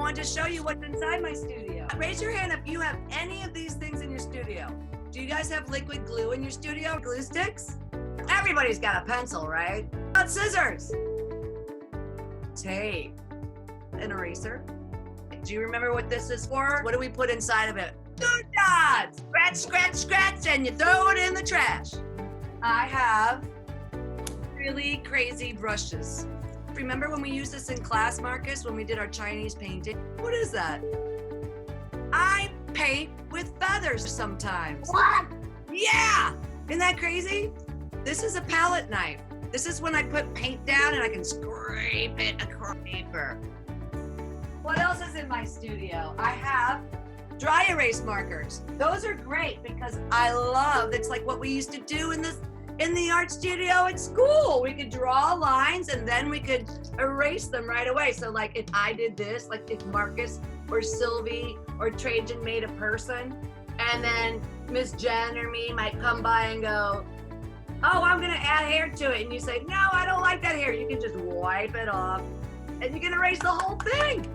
wanted to show you what's inside my studio. Raise your hand if you have any of these things in your studio. Do you guys have liquid glue in your studio? Glue sticks? Everybody's got a pencil, right? What about scissors? Tape. An eraser. Do you remember what this is for? What do we put inside of it? Good dots! Scratch, scratch, scratch, and you throw it in the trash. I have really crazy brushes. Remember when we used this in class, Marcus, when we did our Chinese painting? What is that? I paint with feathers sometimes. What? Yeah! Isn't that crazy? This is a palette knife. This is when I put paint down and I can scrape it across paper. What else is in my studio? I have dry erase markers. Those are great because I love, it's like what we used to do in the art studio at school. We could draw lines and then we could erase them right away. So like if I did this, like if Marcus or Sylvie or Trajan made a person, and then Miss Jen or me might come by and go, oh, I'm gonna add hair to it. And you say, no, I don't like that hair. You can just wipe it off and you can erase the whole thing.